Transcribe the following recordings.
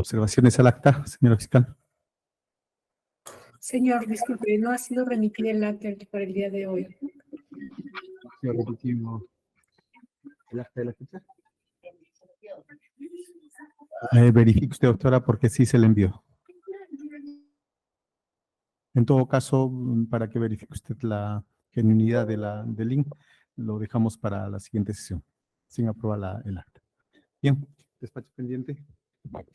Observaciones al acta, señora fiscal. Señor, disculpe, no ha sido remitido el acta para el día de hoy. Repetimos el acta de la fecha. Verifique usted, doctora, porque sí se le envió. En todo caso, para que verifique usted la genuinidad del link, lo dejamos para la siguiente sesión, sin aprobar el acta. Bien, despacho pendiente.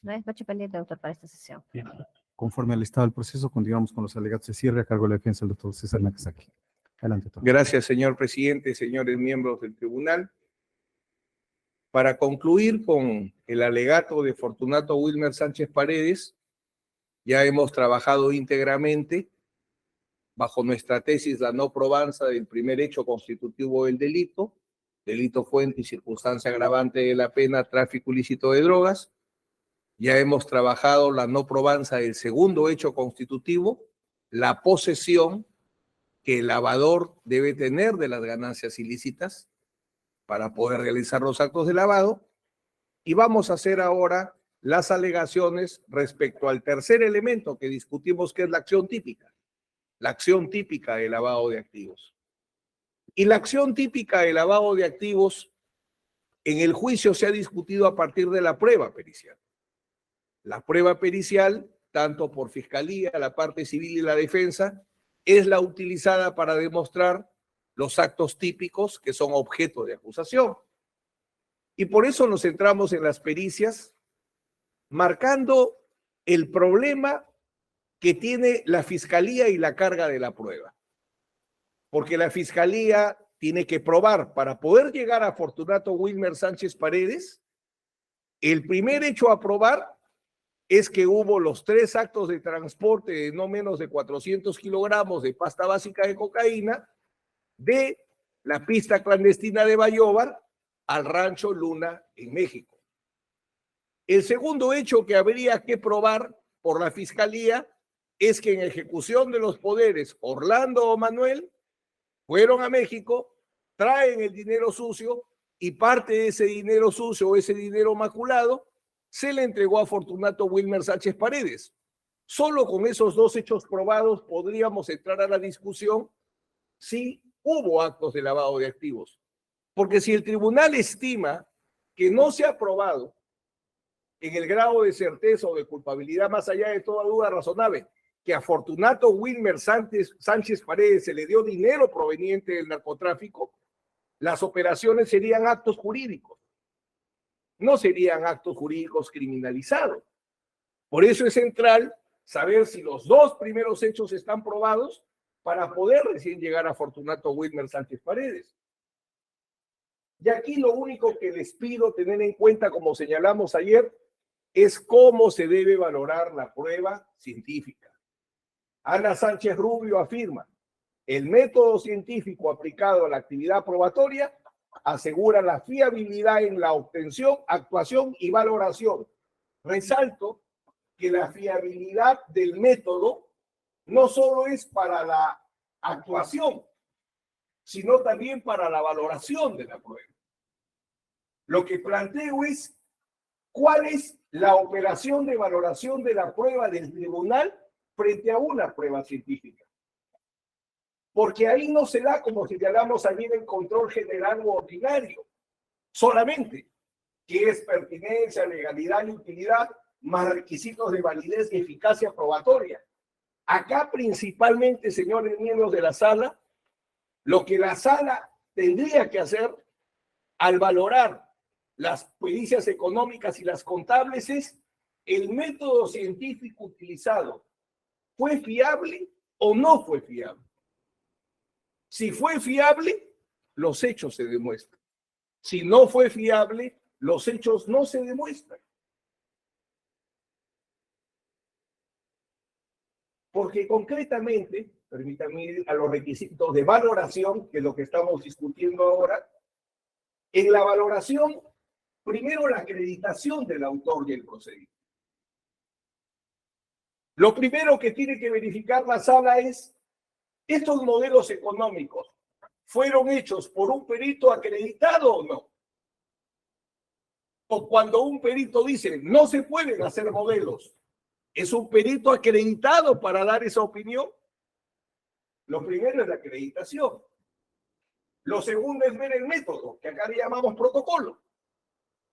No hay despacho pendiente, doctor, para esta sesión. Bien. Conforme al estado del proceso, continuamos con los alegatos de cierre a cargo de la defensa del doctor César Nakazaki. Adelante, doctor. Gracias, señor presidente, señores miembros del tribunal. Para concluir con el alegato de Fortunato Wilmer Sánchez Paredes, ya hemos trabajado íntegramente bajo nuestra tesis la no probanza del primer hecho constitutivo del delito fuente y circunstancia agravante de la pena tráfico ilícito de drogas. Ya hemos trabajado la no probanza del segundo hecho constitutivo, la posesión que el lavador debe tener de las ganancias ilícitas para poder realizar los actos de lavado. Y vamos a hacer ahora las alegaciones respecto al tercer elemento que discutimos, que es la acción típica de lavado de activos. Y la acción típica de lavado de activos en el juicio se ha discutido a partir de la prueba pericial. La prueba pericial, tanto por Fiscalía, la parte civil y la defensa, es la utilizada para demostrar los actos típicos que son objeto de acusación. Y por eso nos centramos en las pericias, marcando el problema que tiene la Fiscalía y la carga de la prueba. Porque la Fiscalía tiene que probar, para poder llegar a Fortunato Wilmer Sánchez Paredes, el primer hecho a probar es que hubo los 3 actos de transporte de no menos de 400 kilogramos de pasta básica de cocaína de la pista clandestina de Bayóvar al rancho Luna en México. El segundo hecho que habría que probar por la Fiscalía es que en ejecución de los poderes Orlando o Manuel fueron a México, traen el dinero sucio y parte de ese dinero sucio o ese dinero maculado se le entregó a Fortunato Wilmer Sánchez Paredes. Solo con esos 2 hechos probados podríamos entrar a la discusión si hubo actos de lavado de activos. Porque si el tribunal estima que no se ha probado en el grado de certeza o de culpabilidad más allá de toda duda razonable, que a Fortunato Wilmer Sánchez Paredes se le dio dinero proveniente del narcotráfico, las operaciones serían actos jurídicos, no serían actos jurídicos criminalizados. Por eso es central saber si los 2 primeros hechos están probados para poder recién llegar a Fortunato Wilmer Sánchez Paredes. Y aquí lo único que les pido tener en cuenta, como señalamos ayer, es cómo se debe valorar la prueba científica. Ana Sánchez Rubio afirma: el método científico aplicado a la actividad probatoria asegura la fiabilidad en la obtención, actuación y valoración. Resalto que la fiabilidad del método no solo es para la actuación, sino también para la valoración de la prueba. Lo que planteo es cuál es la operación de valoración de la prueba del tribunal frente a una prueba científica. Porque ahí no se da, como señalamos ayer, en control general o ordinario, solamente que es pertinencia, legalidad y utilidad, más requisitos de validez y eficacia probatoria. Acá principalmente, señores miembros de la sala, lo que la sala tendría que hacer al valorar las pericias económicas y las contables es: el método científico utilizado, ¿fue fiable o no fue fiable? Si fue fiable, los hechos se demuestran. Si no fue fiable, los hechos no se demuestran. Porque concretamente, permítanme ir a los requisitos de valoración, que es lo que estamos discutiendo ahora. En la valoración, primero la acreditación del autor del procedimiento. Lo primero que tiene que verificar la sala es: ¿estos modelos económicos fueron hechos por un perito acreditado o no? O cuando un perito dice, no se pueden hacer modelos, ¿es un perito acreditado para dar esa opinión? Lo primero es la acreditación. Lo segundo es ver el método, que acá le llamamos protocolo.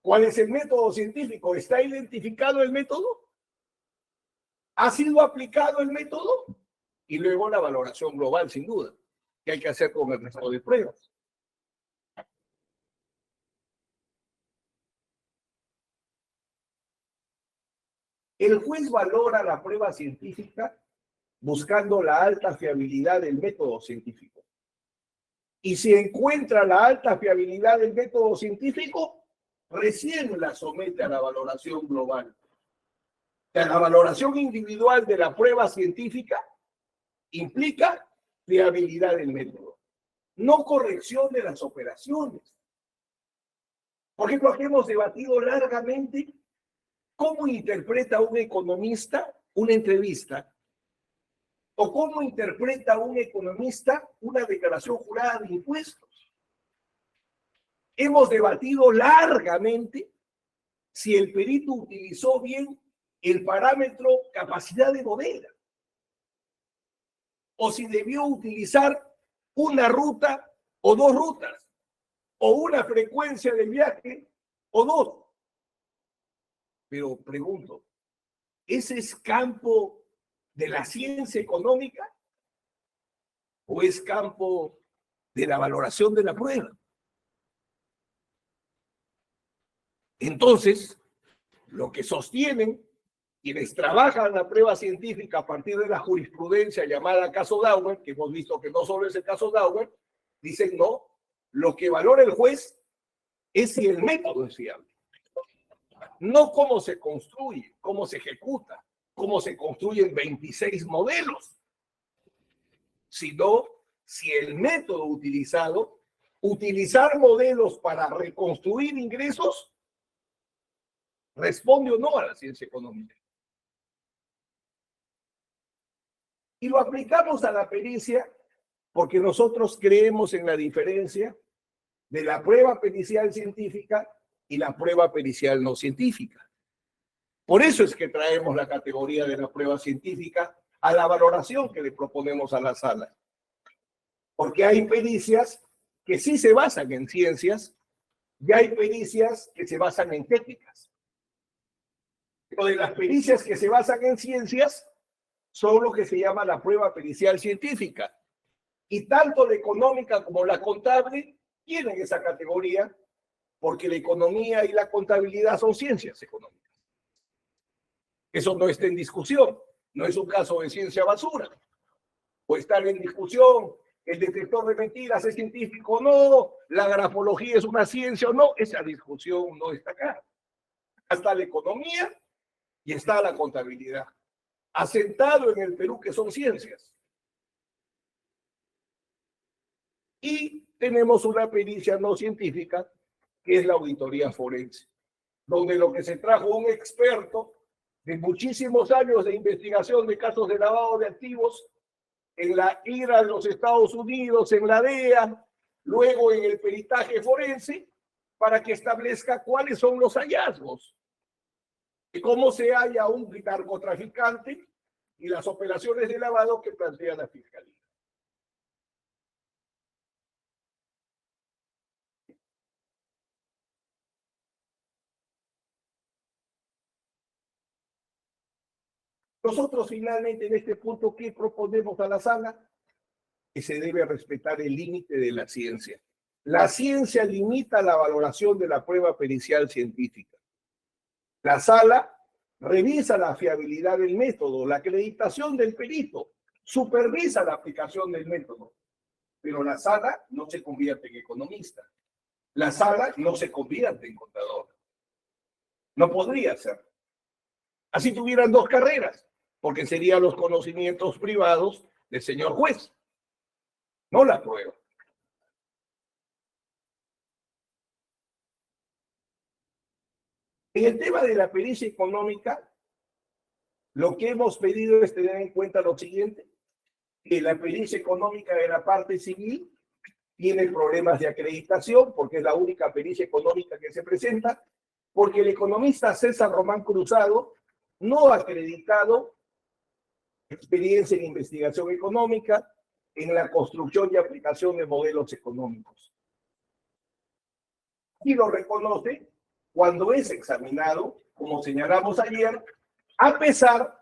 ¿Cuál es el método científico? ¿Está identificado el método? ¿Ha sido aplicado el método? Y luego la valoración global, sin duda, que hay que hacer con el resto de pruebas. El juez valora la prueba científica buscando la alta fiabilidad del método científico. Y si encuentra la alta fiabilidad del método científico, recién la somete a la valoración global. La valoración individual de la prueba científica implica fiabilidad del método, no corrección de las operaciones. Por ejemplo, aquí hemos debatido largamente cómo interpreta un economista una entrevista o cómo interpreta un economista una declaración jurada de impuestos. Hemos debatido largamente si el perito utilizó bien el parámetro capacidad de bodega o si debió utilizar una ruta o dos rutas o una frecuencia de viaje o dos. Pero pregunto, ¿ese es campo de la ciencia económica o es campo de la valoración de la prueba? Entonces, lo que sostienen quienes trabajan la prueba científica a partir de la jurisprudencia llamada caso Dauber, que hemos visto que no solo es el caso Dauber, dicen no, lo que valora el juez es si el método es fiable. No cómo se construye, cómo se ejecuta, cómo se construyen 26 modelos, sino si el método utilizado, utilizar modelos para reconstruir ingresos, responde o no a la ciencia económica. Y lo aplicamos a la pericia porque nosotros creemos en la diferencia de la prueba pericial científica y la prueba pericial no científica. Por eso es que traemos la categoría de la prueba científica a la valoración que le proponemos a la sala. Porque hay pericias que sí se basan en ciencias y hay pericias que se basan en técnicas. Pero de las pericias que se basan en ciencias son lo que se llama la prueba pericial científica. Y tanto la económica como la contable tienen esa categoría porque la economía y la contabilidad son ciencias económicas. Eso no está en discusión, no es un caso de ciencia basura. Puede estar en discusión, el detector de mentiras es científico o no, la grafología es una ciencia o no, esa discusión no está acá. Está la economía y está la contabilidad. Asentado en el Perú que son ciencias. Y tenemos una pericia no científica que es la auditoría forense, donde lo que se trajo un experto de muchísimos años de investigación de casos de lavado de activos en la IRA de los Estados Unidos, en la DEA, luego en el peritaje forense, para que establezca cuáles son los hallazgos, y cómo se halla un narcotraficante y las operaciones de lavado que plantea la Fiscalía. Nosotros finalmente en este punto, ¿qué proponemos a la sala? Que se debe respetar el límite de la ciencia. La ciencia limita la valoración de la prueba pericial científica. La sala revisa la fiabilidad del método, la acreditación del perito, supervisa la aplicación del método, pero la sala no se convierte en economista. La sala no se convierte en contador. No podría ser. Así tuvieran dos carreras, porque serían los conocimientos privados del señor juez, no la prueba. En el tema de la pericia económica, lo que hemos pedido es tener en cuenta lo siguiente, que la pericia económica de la parte civil tiene problemas de acreditación, porque es la única pericia económica que se presenta, porque el economista César Román Cruzado no ha acreditado experiencia en investigación económica, en la construcción y aplicación de modelos económicos. Y lo reconoce cuando es examinado, como señalamos ayer, a pesar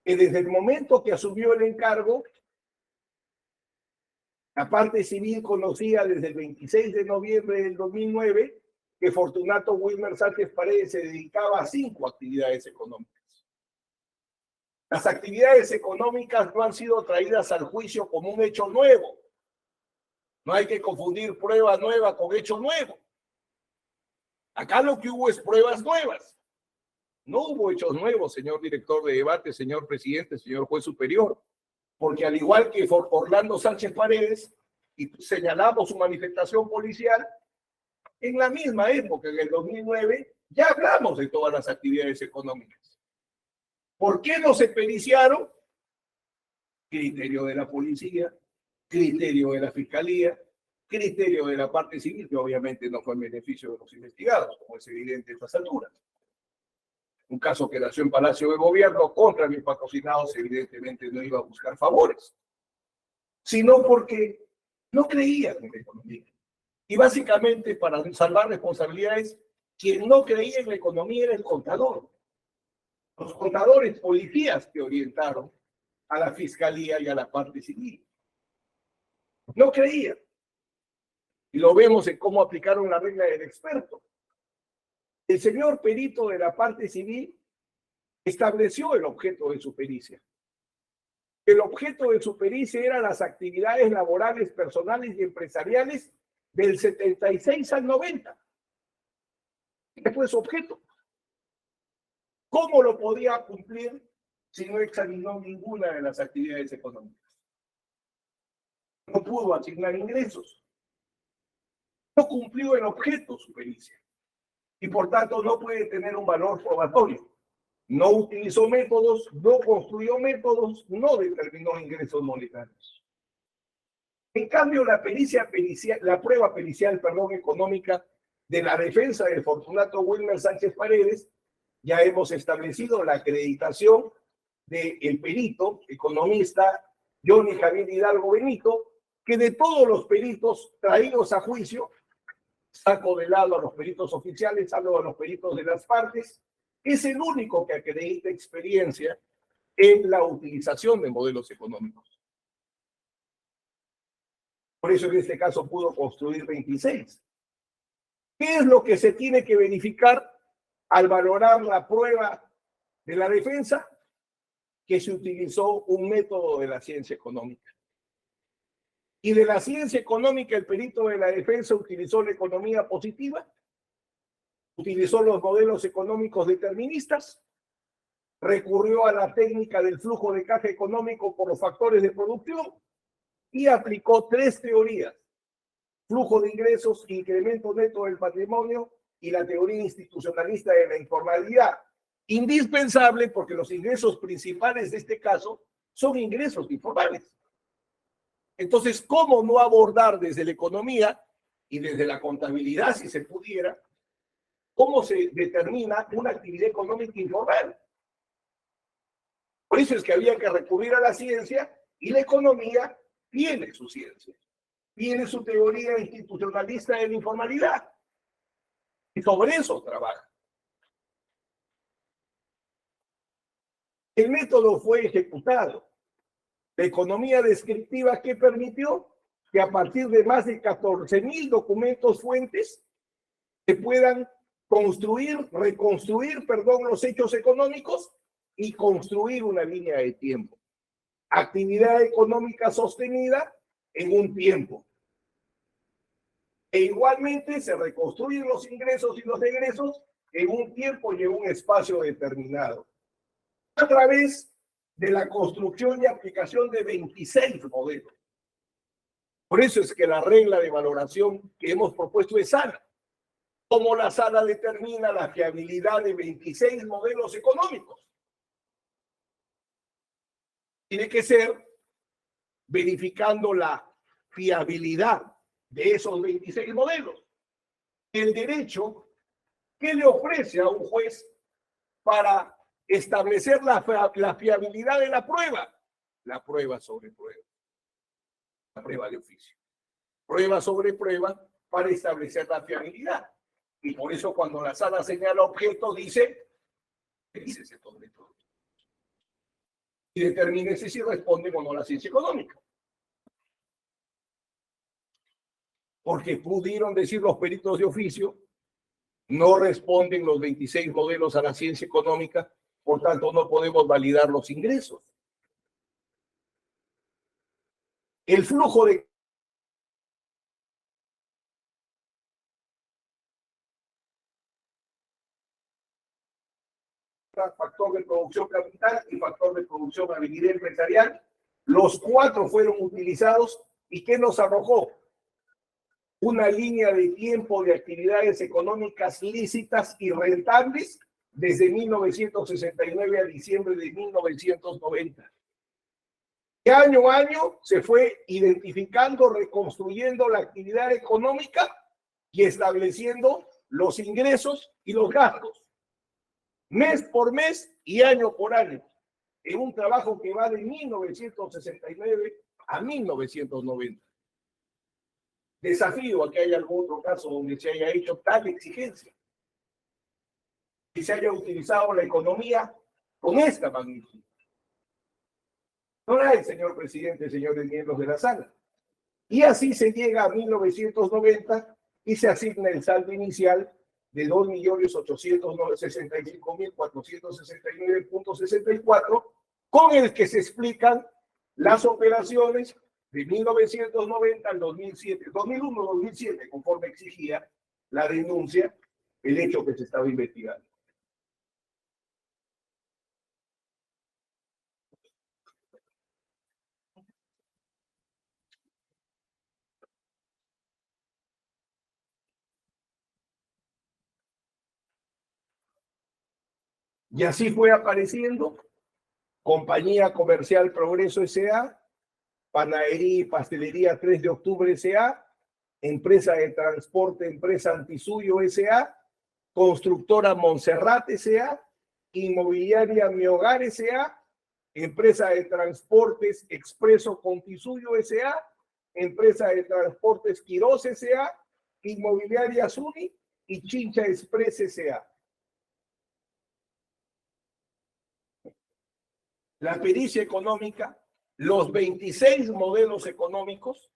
que desde el momento que asumió el encargo, la parte civil conocía desde el 26 de noviembre del 2009 que Fortunato Wilmer Sánchez Paredes se dedicaba a 5 actividades económicas. Las actividades económicas no han sido traídas al juicio como un hecho nuevo. No hay que confundir prueba nueva con hecho nuevo. Acá lo que hubo es pruebas nuevas. No hubo hechos nuevos, señor director de debate, señor presidente, señor juez superior, porque al igual que Orlando Sánchez Paredes, y señalamos su manifestación policial, en la misma época, en el 2009, ya hablamos de todas las actividades económicas. ¿Por qué no se periciaron? Criterio de la policía, criterio de la fiscalía, criterio de la parte civil, que obviamente no fue en beneficio de los investigados, como es evidente a estas alturas. Un caso que nació en Palacio de Gobierno contra mis patrocinados, evidentemente no iba a buscar favores, sino porque no creían en la economía. Y básicamente, para salvar responsabilidades, quien no creía en la economía era el contador. Los contadores policías que orientaron a la fiscalía y a la parte civil. No creían. Y lo vemos en cómo aplicaron la regla del experto. El señor perito de la parte civil estableció el objeto de su pericia. El objeto de su pericia eran las actividades laborales, personales y empresariales del 76 al 90. ¿Qué fue su objeto? ¿Cómo lo podía cumplir si no examinó ninguna de las actividades económicas? No pudo asignar ingresos. No cumplió el objeto su pericia. Y por tanto no puede tener un valor probatorio. No utilizó métodos, no construyó métodos, no determinó ingresos monetarios. En cambio, la prueba pericial, económica de la defensa del Fortunato Wilmer Sánchez Paredes, ya hemos establecido la acreditación del perito economista Johnny Javier Hidalgo Benito, que de todos los peritos traídos a juicio, saco de lado a los peritos oficiales, hablo a los peritos de las partes, es el único que acredita experiencia en la utilización de modelos económicos. Por eso en este caso pudo construir 26. ¿Qué es lo que se tiene que verificar al valorar la prueba de la defensa? Que se utilizó un método de la ciencia económica. Y de la ciencia económica, el perito de la defensa utilizó la economía positiva, utilizó los modelos económicos deterministas, recurrió a la técnica del flujo de caja económico por los factores de producción y aplicó 3 teorías: flujo de ingresos, incremento neto del patrimonio y la teoría institucionalista de la informalidad. Indispensable porque los ingresos principales de este caso son ingresos informales. Entonces, ¿cómo no abordar desde la economía y desde la contabilidad, si se pudiera, cómo se determina una actividad económica informal? Por eso es que había que recurrir a la ciencia, y la economía tiene su ciencia, tiene su teoría institucionalista de la informalidad, y sobre eso trabaja. El método fue ejecutado. La economía descriptiva, que permitió que a partir de más de 14,000 documentos fuentes se puedan reconstruir los hechos económicos y construir una línea de tiempo. Actividad económica sostenida en un tiempo. E igualmente se reconstruyen los ingresos y los egresos en un tiempo y en un espacio determinado, a través de la construcción y aplicación de 26 modelos. Por eso es que la regla de valoración que hemos propuesto es sana. ¿Cómo la sala determina la fiabilidad de 26 modelos económicos? Tiene que ser verificando la fiabilidad de esos 26 modelos. el derecho que le ofrece a un juez para establecer la fiabilidad de la prueba sobre prueba, la prueba de oficio, prueba sobre prueba para establecer la fiabilidad. Y por eso cuando la sala señala objetos dice sobre todo. Y determínese si responden o no a la ciencia económica. Porque pudieron decir los peritos de oficio, no responden los 26 modelos a la ciencia económica, por tanto no podemos validar los ingresos. El flujo de factor de producción capital y factor de producción habilidad empresarial, los cuatro fueron utilizados. ¿Y qué nos arrojó? Una línea de tiempo de actividades económicas lícitas y rentables desde 1969 a diciembre de 1990. Y año a año se fue identificando, reconstruyendo la actividad económica y estableciendo los ingresos y los gastos, mes por mes y año por año, en un trabajo que va de 1969 a 1990. Desafío a que haya algún otro caso donde se haya hecho tal exigencia y se haya utilizado la economía con esta magnitud. No la hay, señor presidente, señores miembros de la sala. Y así se llega a 1990 y se asigna el saldo inicial de 2.865.469.64, con el que se explican las operaciones de 1990 al 2007, 2001-2007, conforme exigía la denuncia, el hecho que se estaba investigando. Y así fue apareciendo Compañía Comercial Progreso S.A., Panadería y Pastelería 3 de Octubre S.A., Empresa de Transporte, Empresa Antisuyo S.A., Constructora Montserrat S.A., Inmobiliaria Mi Hogar S.A., Empresa de Transportes Expreso Contisuyo S.A., Empresa de Transportes Quirós S.A., Inmobiliaria Zuni y Chincha Express S.A. La pericia económica, los 26 modelos económicos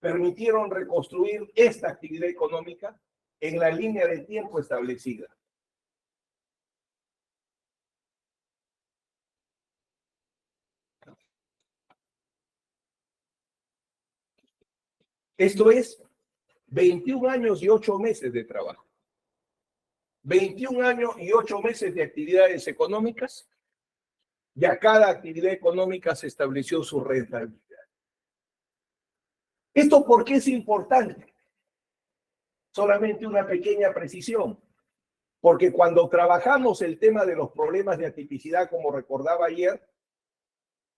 permitieron reconstruir esta actividad económica en la línea de tiempo establecida. Esto es 21 años y 8 meses de trabajo. 21 años y 8 meses de actividades económicas, y a cada actividad económica se estableció su rentabilidad. ¿Esto por qué es importante? Solamente una pequeña precisión. Porque cuando trabajamos el tema de los problemas de atipicidad, como recordaba ayer,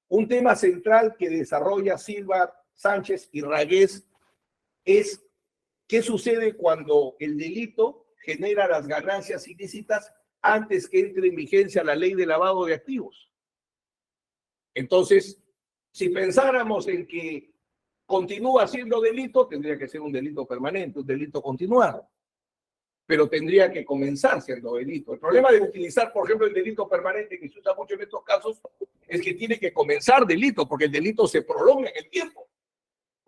un tema central que desarrolla Silva, Sánchez y Ragués es qué sucede cuando el delito genera las ganancias ilícitas antes que entre en vigencia la ley de lavado de activos. Entonces, si pensáramos en que continúa siendo delito, tendría que ser un delito permanente, un delito continuado. Pero tendría que comenzar siendo delito. El problema de utilizar, por ejemplo, el delito permanente que se usa mucho en estos casos es que tiene que comenzar delito, porque el delito se prolonga en el tiempo.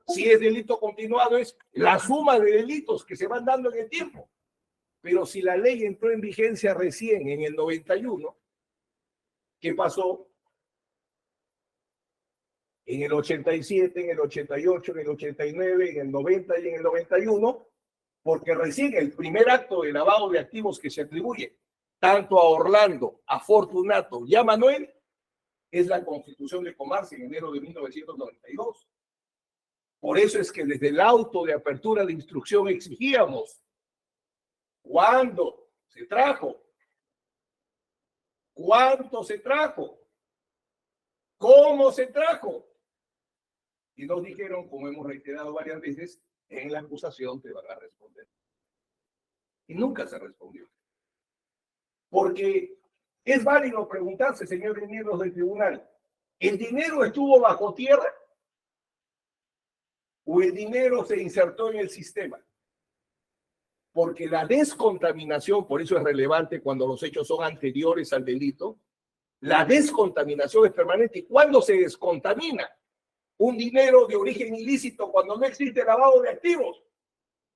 Si es delito continuado, es la suma de delitos que se van dando en el tiempo. Pero si la ley entró en vigencia recién en el 91, ¿qué pasó? En el 87, en el 88, en el 89, en el 90 y en el 91, porque recién el primer acto de lavado de activos que se atribuye tanto a Orlando, a Fortunato y a Manuel es la Constitución de Comarca en enero de 1992. Por eso es que desde el auto de apertura de instrucción exigíamos cuándo se trajo, cuánto se trajo, cómo se trajo. Y nos dijeron, como hemos reiterado varias veces, en la acusación te van a responder. Y nunca se respondió. Porque es válido preguntarse, señores miembros del tribunal, ¿el dinero estuvo bajo tierra o el dinero se insertó en el sistema? Porque la descontaminación, por eso es relevante cuando los hechos son anteriores al delito, la descontaminación es permanente. ¿Y cuándo se descontamina un dinero de origen ilícito? Cuando no existe lavado de activos.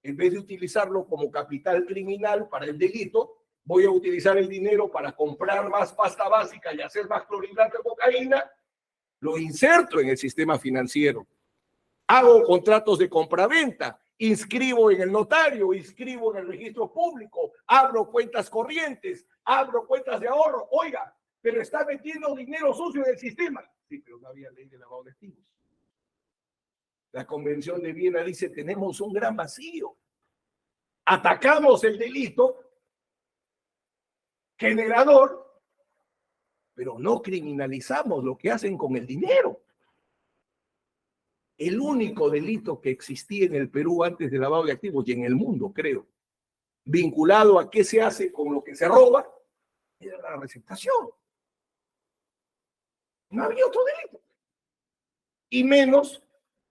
En vez de utilizarlo como capital criminal para el delito, voy a utilizar el dinero para comprar más pasta básica y hacer más clorhidrato de cocaína, lo inserto en el sistema financiero. Hago contratos de compraventa, inscribo en el notario, inscribo en el registro público, abro cuentas corrientes, abro cuentas de ahorro. Oiga, pero está metiendo dinero sucio en el sistema. Sí, pero no había ley de lavado de activos. La Convención de Viena dice, tenemos un gran vacío. Atacamos el delito generador, pero no criminalizamos lo que hacen con el dinero. El único delito que existía en el Perú antes del lavado de activos y en el mundo, creo, vinculado a qué se hace con lo que se roba, era la receptación. No había otro delito. Y menos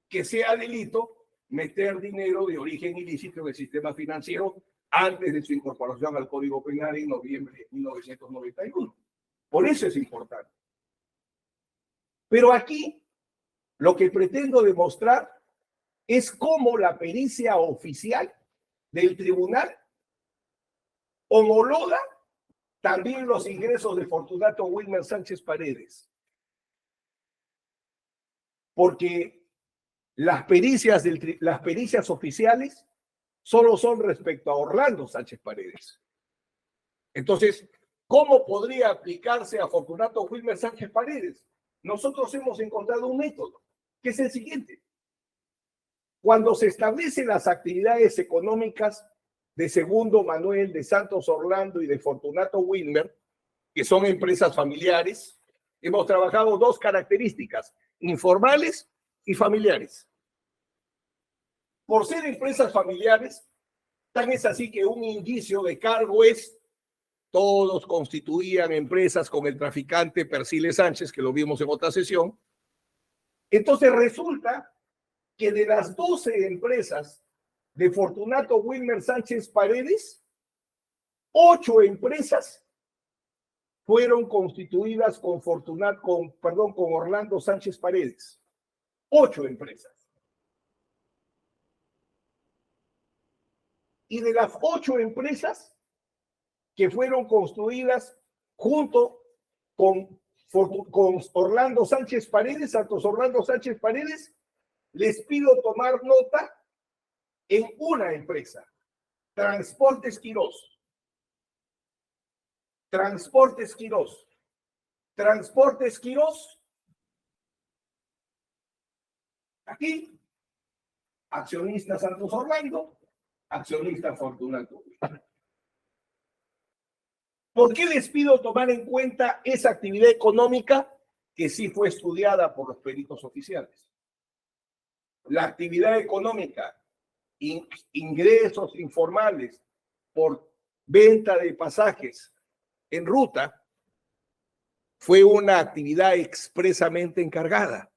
que sea delito meter dinero de origen ilícito en el sistema financiero antes de su incorporación al Código Penal en noviembre de 1991. Por eso es importante. Pero aquí lo que pretendo demostrar es cómo la pericia oficial del tribunal homologa también los ingresos de Fortunato Wilmer Sánchez Paredes. Porque las pericias oficiales solo son respecto a Orlando Sánchez Paredes. Entonces, ¿cómo podría aplicarse a Fortunato Wilmer Sánchez Paredes? Nosotros hemos encontrado un método, que es el siguiente. Cuando se establecen las actividades económicas de Segundo Manuel, de Santos Orlando y de Fortunato Wilmer, que son empresas familiares, hemos trabajado dos características, informales y familiares. Por ser empresas familiares, tan es así que un indicio de cargo es todos constituían empresas con el traficante Persile Sánchez, que lo vimos en otra sesión. Entonces resulta que de las 12 empresas de Fortunato Wilmer Sánchez Paredes, 8 empresas fueron constituidas con Orlando Sánchez Paredes. 8 empresas. Y de las 8 empresas que fueron construidas junto con Orlando Sánchez Paredes, Santos Orlando Sánchez Paredes, les pido tomar nota en una empresa, Transportes Quirós. Transportes Quirós. Transportes Quirós. Aquí, accionista Santos Orlando, accionista Fortunato. ¿Por qué les pido tomar en cuenta esa actividad económica que sí fue estudiada por los peritos oficiales? La actividad económica, ingresos informales por venta de pasajes en ruta, fue una actividad expresamente encargada.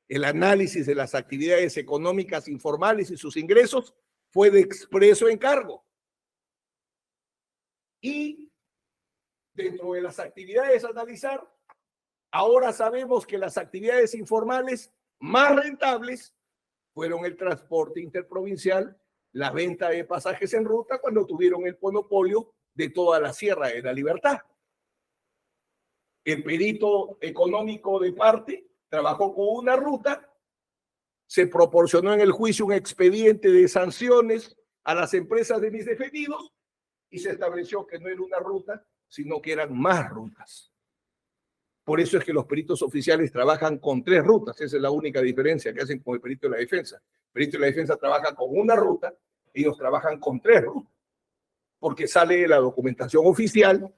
El análisis de las actividades económicas informales y sus ingresos fue de expreso encargo. Y dentro de las actividades a analizar, ahora sabemos que las actividades informales más rentables fueron el transporte interprovincial, la venta de pasajes en ruta cuando tuvieron el monopolio de toda la Sierra de la Libertad. El perito económico de parte trabajó con una ruta, se proporcionó en el juicio un expediente de sanciones a las empresas de mis defendidos y se estableció que no era una ruta, sino que eran más rutas. Por eso es que los peritos oficiales trabajan con 3 rutas. Esa es la única diferencia que hacen con el perito de la defensa. El perito de la defensa trabaja con una ruta, ellos trabajan con 3 rutas, porque sale la documentación oficial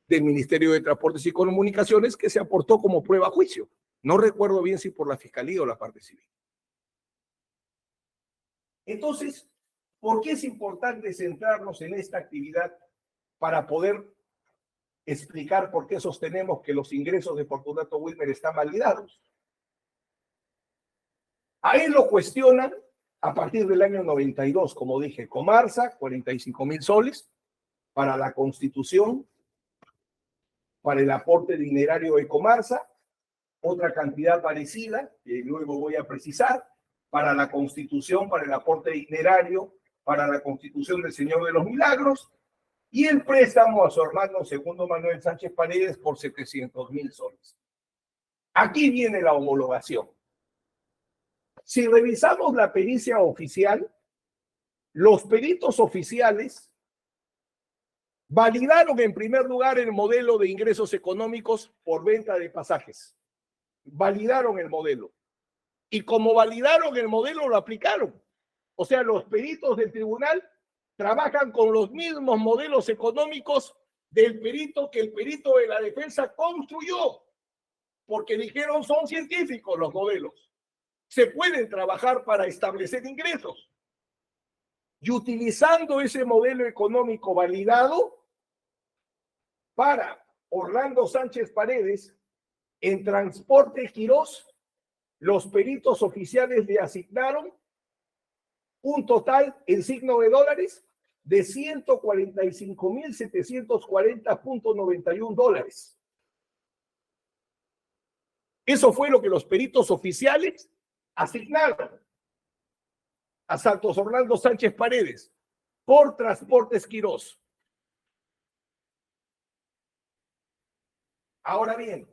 del Ministerio de Transportes y Comunicaciones que se aportó como prueba a juicio. No recuerdo bien si por la Fiscalía o la parte civil. Entonces, ¿Por qué es importante centrarnos en esta actividad para poder explicar por qué sostenemos que los ingresos de Fortunato Wilmer están validados? A él lo cuestionan a partir del año 92, como dije, Comarsa, 45,000 soles para la constitución, para el aporte dinerario de Comarsa, otra cantidad parecida, que luego voy a precisar, para la constitución, para el aporte dinerario, para la constitución del Señor de los Milagros, y el préstamo a su hermano segundo Manuel Sánchez Paredes por 700,000 soles. Aquí viene la homologación. Si revisamos la pericia oficial, los peritos oficiales validaron en primer lugar el modelo de ingresos económicos por venta de pasajes. Validaron el modelo. Y como validaron el modelo, lo aplicaron. O sea, los peritos del tribunal trabajan con los mismos modelos económicos del perito que el perito de la defensa construyó, porque dijeron son científicos los modelos. Se pueden trabajar para establecer ingresos. Y utilizando ese modelo económico validado para Orlando Sánchez Paredes, en Transporte Quirós, los peritos oficiales le asignaron un total en signo de dólares de $145,740.91. Eso fue lo que los peritos oficiales asignaron a Santos Orlando Sánchez Paredes por Transportes Quirós. Ahora bien,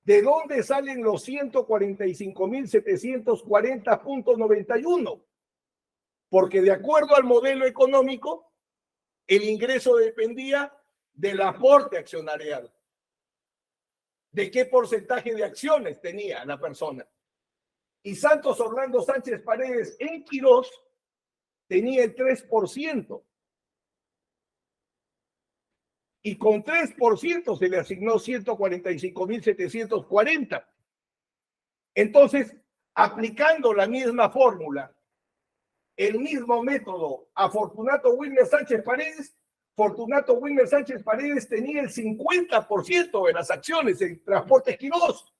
¿de dónde salen los 145,740.91? Porque de acuerdo al modelo económico, el ingreso dependía del aporte accionarial. ¿De qué porcentaje de acciones tenía la persona? Y Santos Orlando Sánchez Paredes en Quirós tenía el 3%. Y con 3% se le asignó 145,740. Entonces, aplicando la misma fórmula, el mismo método a Fortunato Wilmer Sánchez Paredes, Fortunato Wilmer Sánchez Paredes tenía el 50% de las acciones en Transportes Quirós.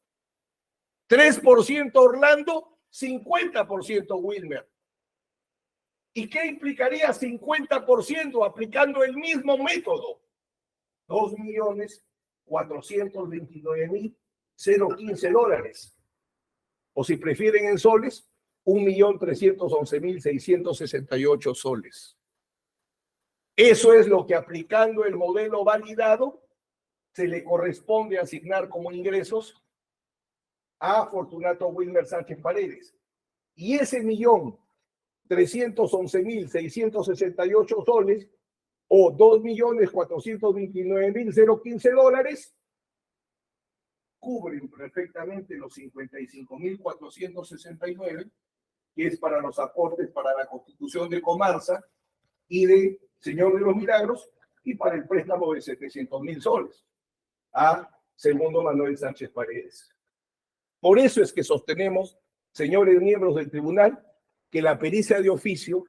3% Orlando, 50% Wilmer. ¿Y qué implicaría 50% aplicando el mismo método? $2,429,015. O si prefieren en soles, 1,311,668 soles. Eso es lo que aplicando el modelo validado se le corresponde asignar como ingresos a Fortunato Wilmer Sánchez Paredes. Y ese 1,311,668 soles o $2,429,015 cubren perfectamente los 55,469, que es para los aportes para la constitución de Comarsa y de Señor de los Milagros, y para el préstamo de 700,000 soles a segundo Manuel Sánchez Paredes. Por eso es que sostenemos, señores miembros del tribunal, que la pericia de oficio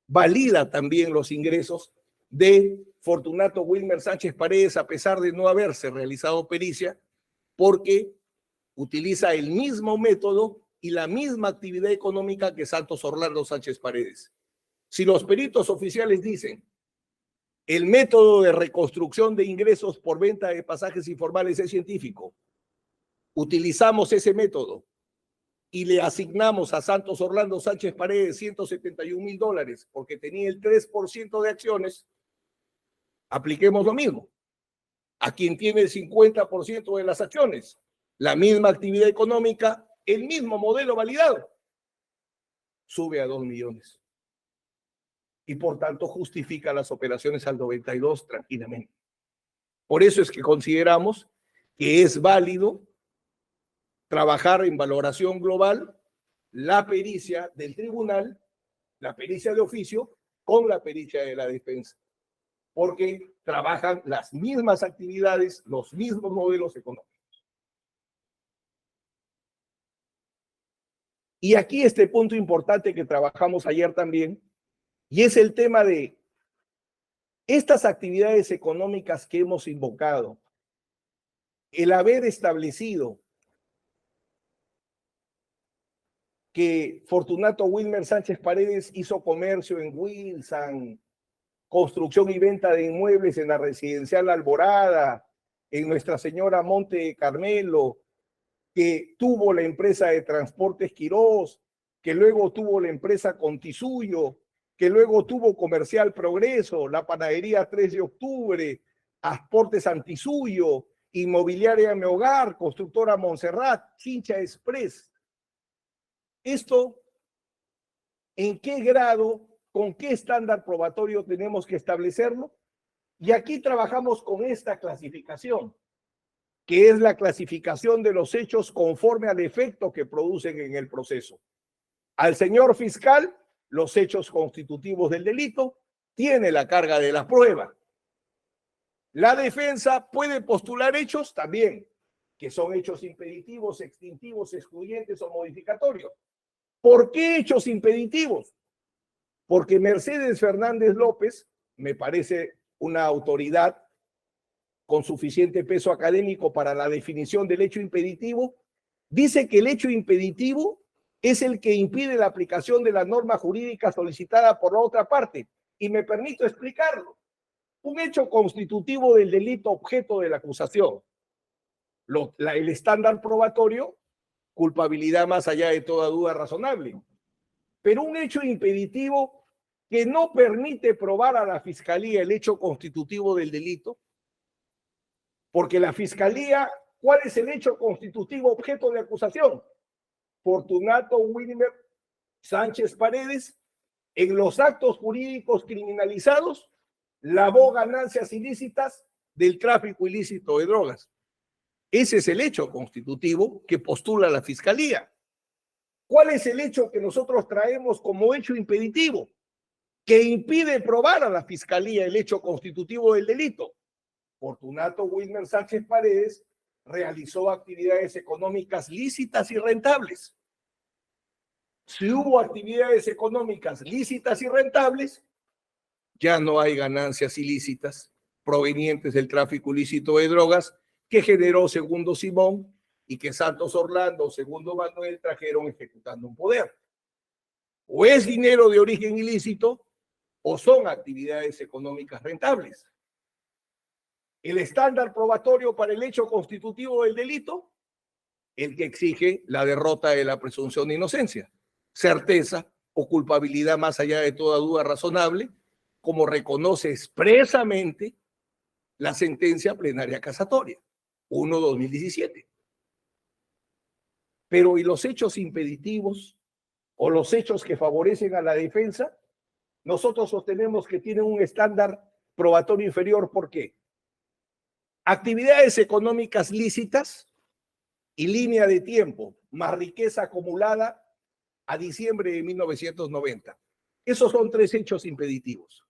valida también los ingresos de Fortunato Wilmer Sánchez Paredes, a pesar de no haberse realizado pericia, porque utiliza el mismo método y la misma actividad económica que Santos Orlando Sánchez Paredes. Si los peritos oficiales dicen el método de reconstrucción de ingresos por venta de pasajes informales es científico, utilizamos ese método y le asignamos a Santos Orlando Sánchez Paredes $171,000 porque tenía el 3% de acciones, apliquemos lo mismo. A quien tiene el 50% de las acciones, la misma actividad económica, el mismo modelo validado, sube a 2 millones. Y por tanto justifica las operaciones al 92 tranquilamente. Por eso es que consideramos que es válido trabajar en valoración global la pericia del tribunal, la pericia de oficio, con la pericia de la defensa, porque trabajan las mismas actividades, los mismos modelos económicos. Y aquí este punto importante que trabajamos ayer también, Y es el tema de estas actividades económicas que hemos invocado, el haber establecido que Fortunato Wilmer Sánchez Paredes hizo comercio en Wilson, construcción y venta de inmuebles en la residencial Alborada, en Nuestra Señora Monte Carmelo, que tuvo la empresa de transportes Quirós, que luego tuvo la empresa Contisuyo, que luego tuvo Comercial Progreso, la panadería 3 de octubre, Asportes Antisuyo, Inmobiliaria Mi Hogar, Constructora Montserrat, Chincha Express. Esto, ¿en qué grado, con qué estándar probatorio tenemos que establecerlo? Y aquí trabajamos con esta clasificación, que es la clasificación de los hechos conforme al efecto que producen en el proceso. Al señor fiscal, los hechos constitutivos del delito, tiene la carga de la prueba. La defensa puede postular hechos también, que son hechos impeditivos, extintivos, excluyentes o modificatorios. ¿Por qué hechos impeditivos? Porque Mercedes Fernández López, me parece una autoridad con suficiente peso académico para la definición del hecho impeditivo, dice que el hecho impeditivo es el que impide la aplicación de la norma jurídica solicitada por la otra parte. Y me permito explicarlo. Un hecho constitutivo del delito objeto de la acusación. El estándar probatorio, culpabilidad más allá de toda duda razonable. Pero un hecho impeditivo que no permite probar a la fiscalía el hecho constitutivo del delito, porque la fiscalía, ¿cuál es el hecho constitutivo objeto de acusación? Fortunato Wilmer Sánchez Paredes, en los actos jurídicos criminalizados, lavó ganancias ilícitas del tráfico ilícito de drogas. Ese es el hecho constitutivo que postula la fiscalía. ¿Cuál es el hecho que nosotros traemos como hecho impeditivo? Que impide probar a la fiscalía el hecho constitutivo del delito. Fortunato Wilmer Sánchez Paredes realizó actividades económicas lícitas y rentables. Si hubo actividades económicas lícitas y rentables, ya no hay ganancias ilícitas provenientes del tráfico ilícito de drogas que generó Segundo Simón y que Santos Orlando, Segundo Manuel trajeron ejecutando un poder. O es dinero de origen ilícito o son actividades económicas rentables. El estándar probatorio para el hecho constitutivo del delito, el que exige la derrota de la presunción de inocencia, certeza o culpabilidad más allá de toda duda razonable, como reconoce expresamente la sentencia plenaria casatoria, 1/2017. Pero ¿y los hechos impeditivos o los hechos que favorecen a la defensa? Nosotros sostenemos que tienen un estándar probatorio inferior. ¿Por qué? Actividades económicas lícitas y línea de tiempo, más riqueza acumulada a diciembre de 1990. Esos son 3 hechos impeditivos.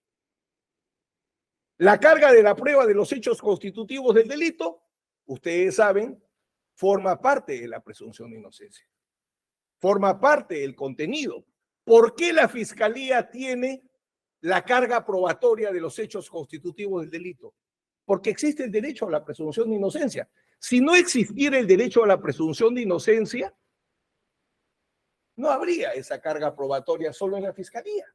La carga de la prueba de los hechos constitutivos del delito, ustedes saben, forma parte de la presunción de inocencia. Forma parte del contenido. ¿Por qué la fiscalía tiene la carga probatoria de los hechos constitutivos del delito? Porque existe el derecho a la presunción de inocencia. Si no existiera el derecho a la presunción de inocencia, no habría esa carga probatoria solo en la fiscalía.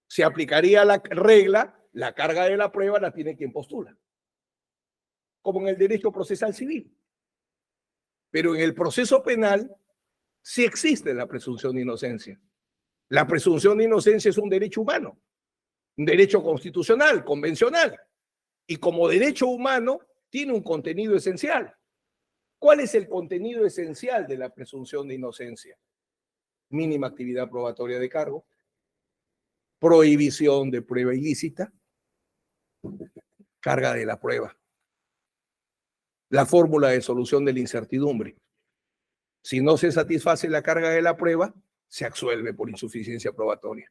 Se aplicaría la regla, la carga de la prueba la tiene quien postula, como en el derecho procesal civil. Pero en el proceso penal sí existe la presunción de inocencia. La presunción de inocencia es un derecho humano, un derecho constitucional, convencional, y como derecho humano tiene un contenido esencial. ¿Cuál es el contenido esencial de la presunción de inocencia? Mínima actividad probatoria de cargo, prohibición de prueba ilícita, carga de la prueba, la fórmula de solución de la incertidumbre. Si no se satisface la carga de la prueba, se absuelve por insuficiencia probatoria.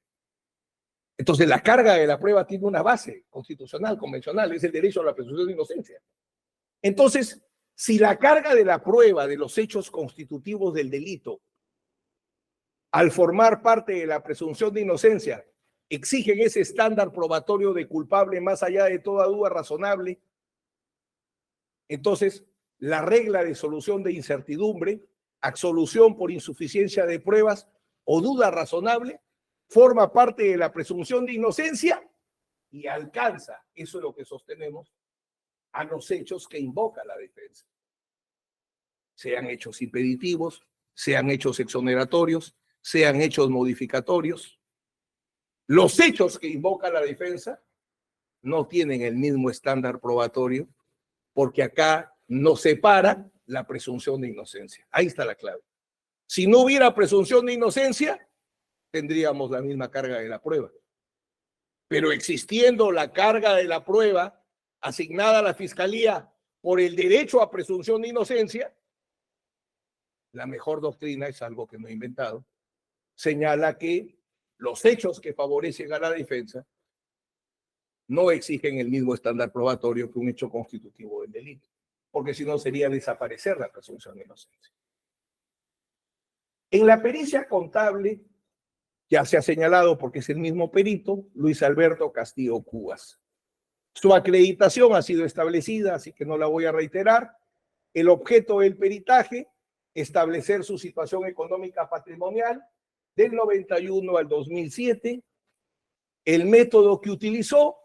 Entonces, la carga de la prueba tiene una base constitucional, convencional, es el derecho a la presunción de inocencia. Entonces, si la carga de la prueba de los hechos constitutivos del delito, al formar parte de la presunción de inocencia, exigen ese estándar probatorio de culpable más allá de toda duda razonable, entonces la regla de solución de incertidumbre, absolución por insuficiencia de pruebas o duda razonable, forma parte de la presunción de inocencia y alcanza, eso es lo que sostenemos, a los hechos que invoca la defensa. Sean hechos impeditivos, sean hechos exoneratorios, sean hechos modificatorios. Los hechos que invoca la defensa no tienen el mismo estándar probatorio porque acá no separa la presunción de inocencia. Ahí está la clave. Si no hubiera presunción de inocencia, tendríamos la misma carga de la prueba. Pero existiendo la carga de la prueba asignada a la Fiscalía por el derecho a presunción de inocencia, la mejor doctrina, es algo que no he inventado, señala que los hechos que favorecen a la defensa no exigen el mismo estándar probatorio que un hecho constitutivo del delito, porque si no sería desaparecer la presunción de inocencia. En la pericia contable, ya se ha señalado porque es el mismo perito, Luis Alberto Castillo Cubas. Su acreditación ha sido establecida, así que no la voy a reiterar. El objeto del peritaje, establecer su situación económica patrimonial del 91 al 2007. El método que utilizó,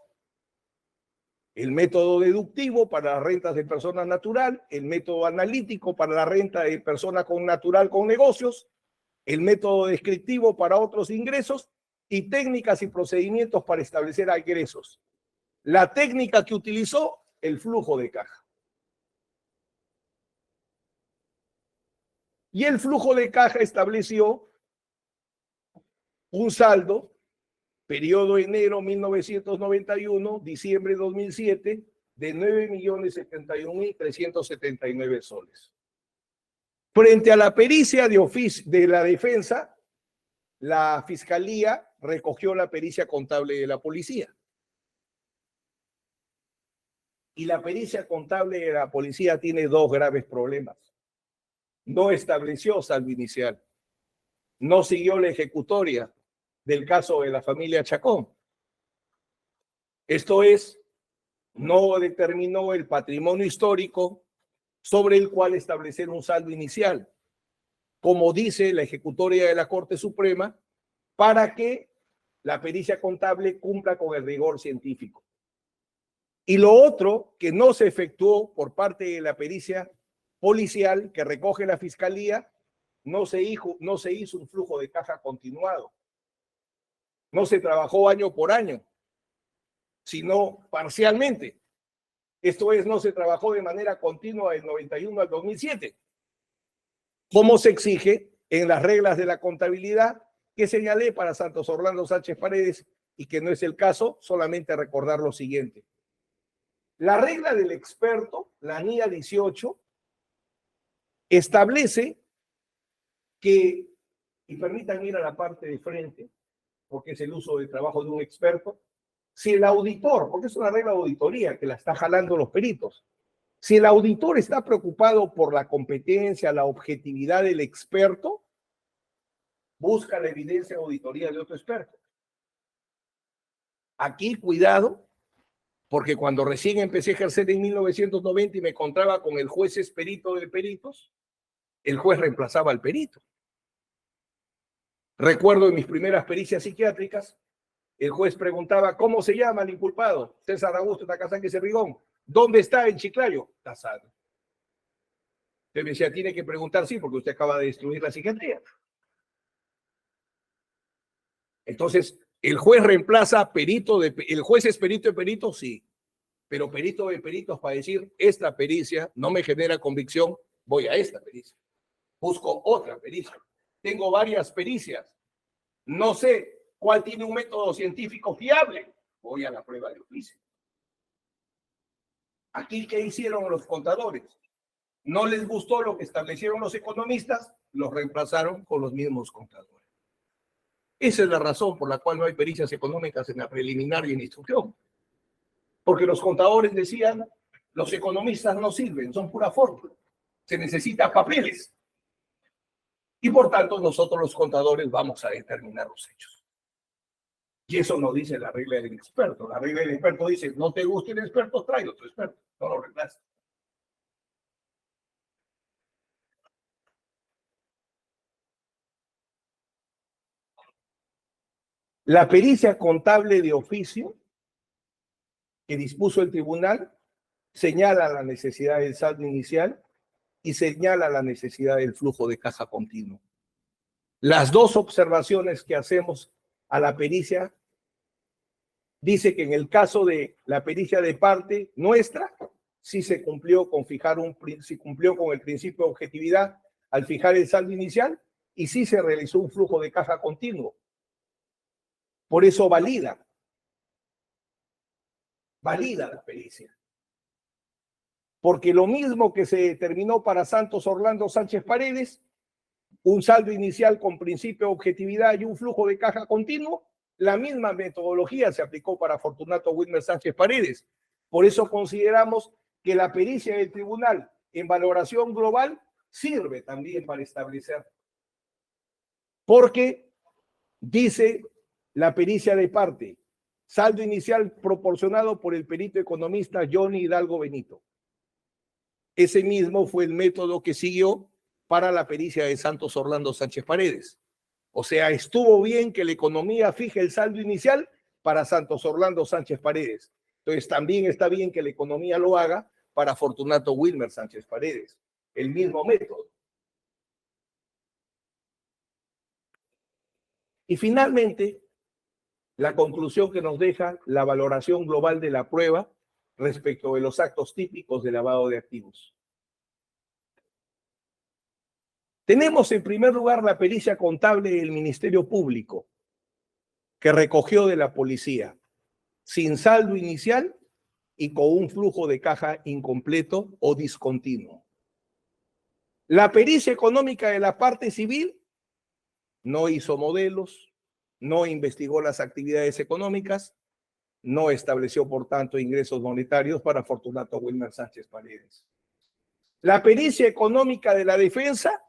el método deductivo para las rentas de persona natural, el método analítico para la renta de persona con natural con negocios, el método descriptivo para otros ingresos y técnicas y procedimientos para establecer ingresos. La técnica que utilizó, el flujo de caja. Y el flujo de caja estableció un saldo, periodo enero 1991, diciembre 2007, de 9.071.379 soles. Frente a la pericia de la defensa, la Fiscalía recogió la pericia contable de la policía. Y la pericia contable de la policía tiene dos graves problemas. No estableció saldo inicial. No siguió la ejecutoria del caso de la familia Chacón. Esto es, no determinó el patrimonio histórico sobre el cual establecer un saldo inicial, como dice la ejecutoria de la Corte Suprema, para que la pericia contable cumpla con el rigor científico. Y lo otro, que no se efectuó por parte de la pericia policial que recoge la Fiscalía, no se hizo un flujo de caja continuado. No se trabajó año por año, sino parcialmente. Esto es, no se trabajó de manera continua del 91 al 2007, como se exige en las reglas de la contabilidad que señalé para Santos Orlando Sánchez Paredes y que no es el caso, solamente recordar lo siguiente. La regla del experto, la NIA 18, establece que, y permitan ir a la parte de frente, porque es el uso del trabajo de un experto, si el auditor, porque es una regla de auditoría que la está jalando los peritos, si el auditor está preocupado por la competencia, la objetividad del experto, busca la evidencia de auditoría de otro experto. Aquí, cuidado, porque cuando recién empecé a ejercer en 1990 y me encontraba con el juez perito de peritos, el juez reemplazaba al perito. Recuerdo en mis primeras pericias psiquiátricas, el juez preguntaba, ¿cómo se llama el inculpado? César Augusto Tacasanque Cerrigón. ¿Dónde está en Chiclayo? Está sano. Usted me decía, tiene que preguntar, sí, porque usted acaba de destruir la psiquiatría. Entonces, el juez reemplaza el juez es perito de peritos, sí, pero perito de peritos para decir, esta pericia no me genera convicción, voy a esta pericia. Busco otra pericia. Tengo varias pericias. No sé cuál tiene un método científico fiable. Voy a la prueba de oficio. Aquí, ¿qué hicieron los contadores? No les gustó lo que establecieron los economistas, los reemplazaron con los mismos contadores. Esa es la razón por la cual no hay pericias económicas en la preliminar y en instrucción. Porque los contadores decían, los economistas no sirven, son pura fórmula. Se necesitan papeles. Y por tanto, nosotros los contadores vamos a determinar los hechos. Y eso no dice la regla del experto. La regla del experto dice, no te gusta el experto, trae otro experto. No lo reemplaza. La pericia contable de oficio que dispuso el tribunal señala la necesidad del saldo inicial y señala la necesidad del flujo de caja continuo. Las dos observaciones que hacemos a la pericia dice que en el caso de la pericia de parte nuestra, sí se cumplió con sí cumplió con el principio de objetividad al fijar el saldo inicial y sí se realizó un flujo de caja continuo. Por eso valida la pericia. Porque lo mismo que se determinó para Santos Orlando Sánchez Paredes, un saldo inicial con principio de objetividad y un flujo de caja continuo, la misma metodología se aplicó para Fortunato Wilmer Sánchez Paredes. Por eso consideramos que la pericia del tribunal en valoración global sirve también para establecer. Porque dice la pericia de parte, saldo inicial proporcionado por el perito economista Johnny Hidalgo Benito. Ese mismo fue el método que siguió para la pericia de Santos Orlando Sánchez Paredes. O sea, estuvo bien que la economía fije el saldo inicial para Santos Orlando Sánchez Paredes. Entonces, también está bien que la economía lo haga para Fortunato Wilmer Sánchez Paredes. El mismo método. Y finalmente, la conclusión que nos deja la valoración global de la prueba respecto de los actos típicos de lavado de activos. Tenemos en primer lugar la pericia contable del Ministerio Público, que recogió de la policía, sin saldo inicial y con un flujo de caja incompleto o discontinuo. La pericia económica de la parte civil no hizo modelos, no investigó las actividades económicas, no estableció, por tanto, ingresos monetarios para Fortunato Wilmer Sánchez Paredes. La pericia económica de la defensa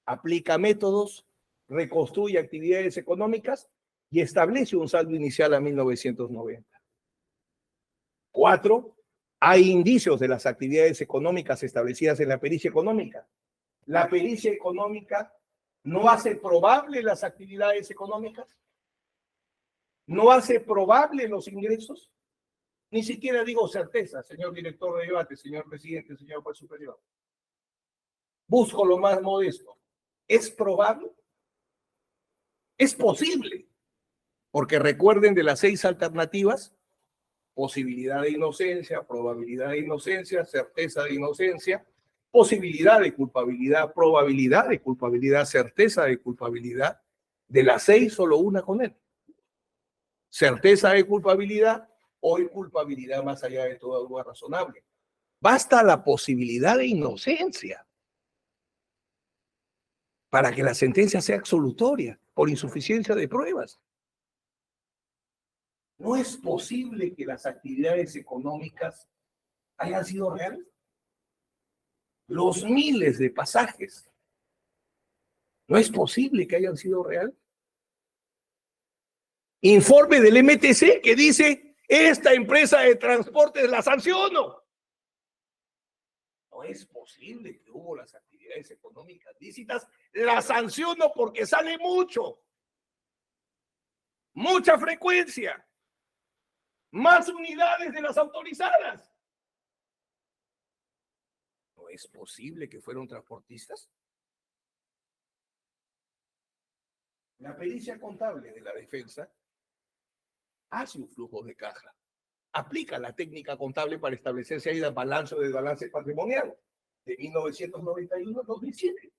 aplica métodos, reconstruye actividades económicas y establece un saldo inicial a 1990. 4. Hay indicios de las actividades económicas establecidas en la pericia económica. La pericia económica no hace probable las actividades económicas, no hace probable los ingresos, ni siquiera digo certeza, señor director de debate, señor presidente, señor juez superior. Busco lo más modesto. ¿Es probable? ¿Es posible? Porque recuerden de las 6 alternativas, posibilidad de inocencia, probabilidad de inocencia, certeza de inocencia, posibilidad de culpabilidad, probabilidad de culpabilidad, certeza de culpabilidad. De las 6, solo una con él. Certeza de culpabilidad o culpabilidad más allá de toda duda razonable. Basta la posibilidad de inocencia para que la sentencia sea absolutoria por insuficiencia de pruebas. No es posible que las actividades económicas hayan sido reales. Los miles de pasajes. No es posible que hayan sido reales. Informe del MTC que dice, esta empresa de transportes la sanciono. No es posible que hubo las actividades económicas lícitas, la sanciono porque sale mucho. Mucha frecuencia. Más unidades de las autorizadas. ¿No es posible que fueron transportistas? La pericia contable de la defensa hace un flujo de caja. Aplica la técnica contable para establecer si hay balance o desbalance patrimonial de 1991 a 2007.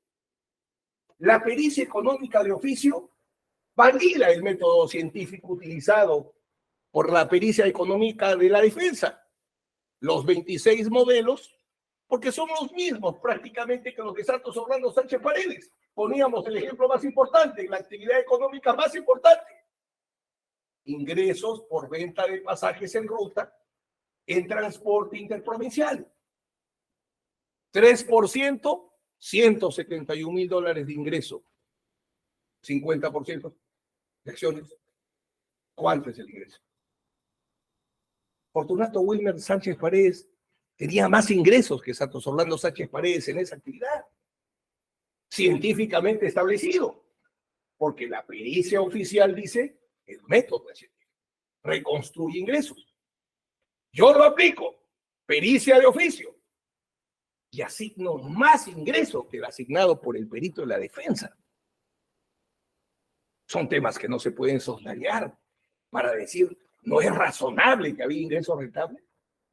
La pericia económica de oficio valida el método científico utilizado por la pericia económica de la defensa. Los 26 modelos, porque son los mismos prácticamente que los de Santos Orlando Sánchez Paredes. Poníamos el ejemplo más importante, la actividad económica más importante. Ingresos por venta de pasajes en ruta en transporte interprovincial. 3%, $171,000 de ingreso. 50% de acciones. ¿Cuánto es el ingreso? Fortunato Wilmer Sánchez Paredes tenía más ingresos que Santos Orlando Sánchez Paredes en esa actividad, científicamente establecido, porque la pericia oficial dice el método es científico, reconstruye ingresos. Yo lo aplico, pericia de oficio, y asigno más ingresos que el asignado por el perito de la defensa. Son temas que no se pueden soslayar para decir, no es razonable que había ingresos rentables.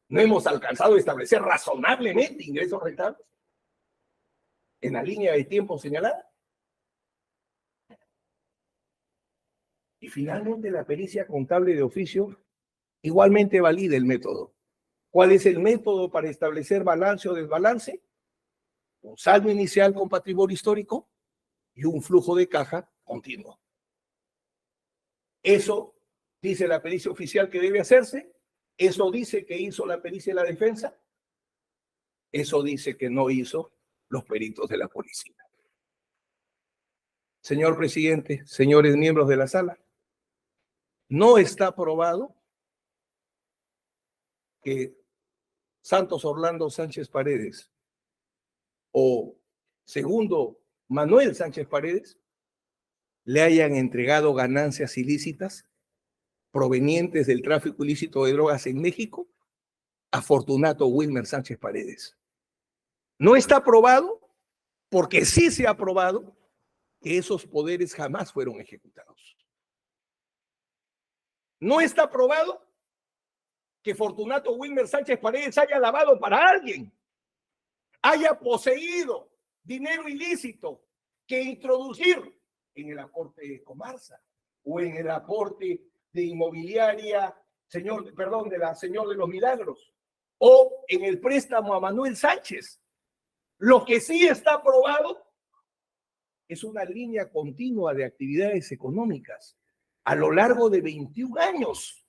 No hemos alcanzado a establecer razonablemente ingresos rentables en la línea de tiempo señalada. Y finalmente la pericia contable de oficio igualmente valida el método. ¿Cuál es el método para establecer balance o desbalance? Un saldo inicial con patrimonio histórico y un flujo de caja continuo. Eso dice la pericia oficial que debe hacerse. Eso dice que hizo la pericia de la defensa. Eso dice que no hizo los peritos de la policía. Señor presidente, señores miembros de la sala, no está probado que Santos Orlando Sánchez Paredes o segundo Manuel Sánchez Paredes le hayan entregado ganancias ilícitas provenientes del tráfico ilícito de drogas en México a Fortunato Wilmer Sánchez Paredes. No está probado porque sí se ha probado que esos poderes jamás fueron ejecutados. No está probado que Fortunato Wilmer Sánchez Paredes haya lavado para alguien, haya poseído dinero ilícito que introducir en el aporte de Comarsa o en el aporte de inmobiliaria, de la Señor de los Milagros, o en el préstamo a Manuel Sánchez. Lo que sí está probado es una línea continua de actividades económicas a lo largo de 21 años,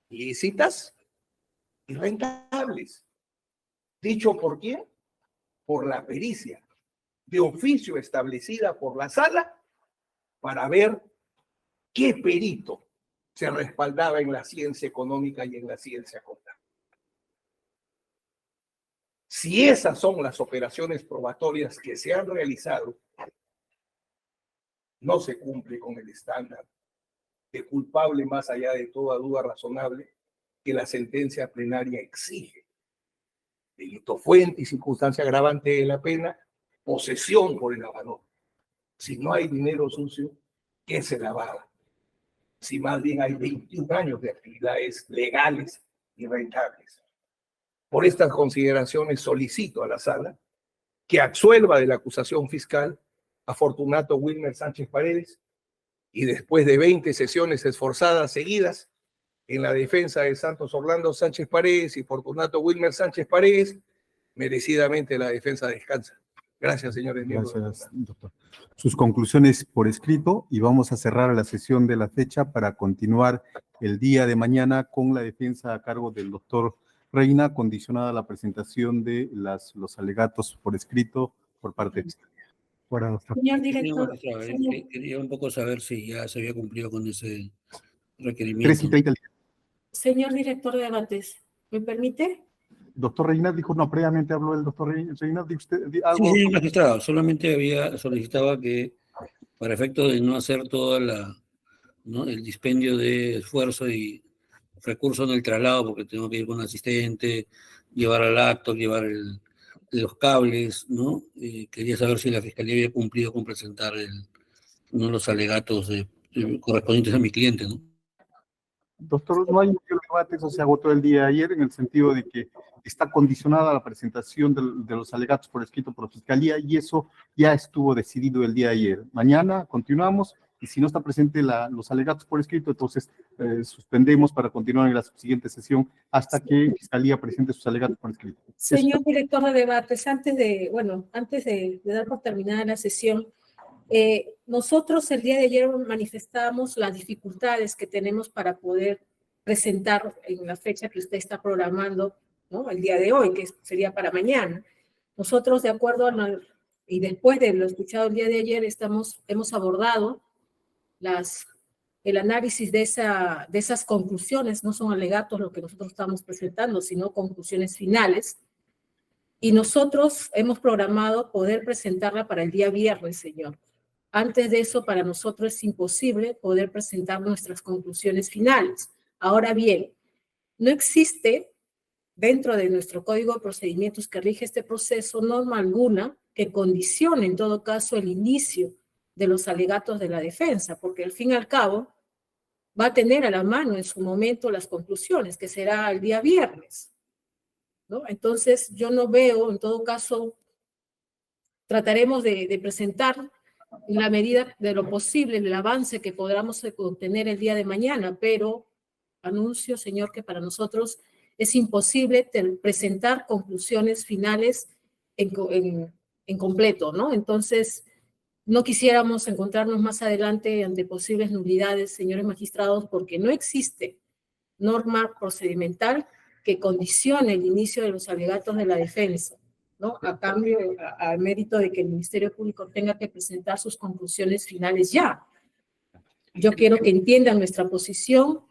lícitas y rentables. ¿Dicho por quién? Por la pericia de oficio establecida por la sala para ver qué perito se respaldaba en la ciencia económica y en la ciencia contable. Si esas son las operaciones probatorias que se han realizado, no se cumple con el estándar de culpable más allá de toda duda razonable que la sentencia plenaria exige. Delito fuente y circunstancia agravante de la pena, posesión por el lavador. Si no hay dinero sucio, ¿qué se lavaba? Si más bien hay 21 años de actividades legales y rentables. Por estas consideraciones solicito a la sala que absuelva de la acusación fiscal a Fortunato Wilmer Sánchez Paredes y después de 20 sesiones esforzadas seguidas en la defensa de Santos Orlando Sánchez Paredes y Fortunato Wilmer Sánchez Paredes, merecidamente la defensa descansa. Gracias, señores miembros. Gracias, doctor. Sus conclusiones por escrito y vamos a cerrar la sesión de la fecha para continuar el día de mañana con la defensa a cargo del doctor Reina, condicionada a la presentación de los alegatos por escrito por parte de Fiscalía. Bueno, doctor. Señor director, Quería un poco saber si ya se había cumplido con ese 3 requerimiento. y 30. señor director de debates, ¿me permite? Doctor Reina dijo, no, previamente habló el doctor Reina, ¿de usted algo? Sí, sí, magistrado, solamente solicitaba que para efecto de no hacer todo el dispendio de esfuerzo y recursos en el traslado, porque tengo que ir con un asistente, llevar al acto, llevar los cables, ¿no? Quería saber si la Fiscalía había cumplido con presentar los alegatos correspondientes a mi cliente, ¿no? Doctor, no hay un debate, eso se agotó el día de ayer en el sentido de que está condicionada la presentación de los alegatos por escrito por la Fiscalía y eso ya estuvo decidido el día de ayer. Mañana continuamos y si no está presente los alegatos por escrito, entonces suspendemos para continuar en la siguiente sesión hasta que Fiscalía presente sus alegatos por escrito. Señor director de debates, antes de dar por terminada la sesión, nosotros el día de ayer manifestamos las dificultades que tenemos para poder presentar en la fecha que usted está programando, ¿no? El día de hoy, que sería para mañana. Nosotros, de acuerdo y después de lo escuchado el día de ayer, hemos abordado las el análisis de esas conclusiones, no son alegatos lo que nosotros estamos presentando, sino conclusiones finales. Y nosotros hemos programado poder presentarla para el día viernes, señor. Antes de eso, para nosotros es imposible poder presentar nuestras conclusiones finales. Ahora bien, no existe dentro de nuestro Código de Procedimientos que rige este proceso norma alguna que condicione en todo caso el inicio de los alegatos de la defensa, porque al fin y al cabo va a tener a la mano en su momento las conclusiones, que será el día viernes, ¿no? Entonces yo no veo, en todo caso, trataremos de presentar en la medida de lo posible el avance que podamos obtener el día de mañana, pero anuncio, señor, que para nosotros es imposible presentar conclusiones finales en completo, ¿no? Entonces, no quisiéramos encontrarnos más adelante ante posibles nulidades, señores magistrados, porque no existe norma procedimental que condicione el inicio de los alegatos de la defensa, ¿no? A cambio, al mérito de que el Ministerio Público tenga que presentar sus conclusiones finales ya. Yo quiero que entiendan nuestra posición.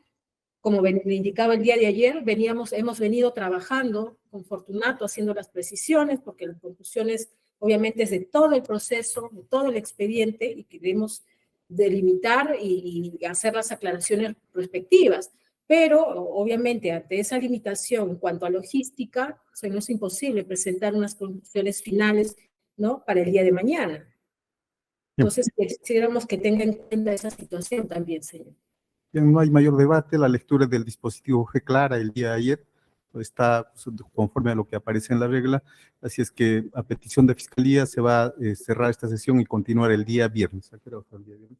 Como le indicaba el día de ayer, hemos venido trabajando con Fortunato haciendo las precisiones, porque las conclusiones obviamente es de todo el proceso, de todo el expediente, y queremos delimitar y hacer las aclaraciones respectivas. Pero obviamente ante esa limitación en cuanto a logística, no es imposible presentar unas conclusiones finales, ¿no?, para el día de mañana. Entonces, quisiéramos que tenga en cuenta esa situación también, señor. Bien, no hay mayor debate, la lectura del dispositivo fue clara el día de ayer, está conforme a lo que aparece en la regla, así es que a petición de Fiscalía se va a cerrar esta sesión y continuar el día viernes. ¿A qué hora fue el día viernes?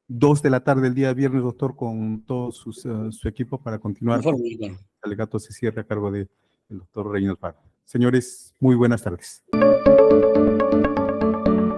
2 de la tarde el día viernes, doctor, con todo su equipo para continuar. El alegato se cierra a cargo del doctor Reynolds Parra. Señores, muy buenas tardes.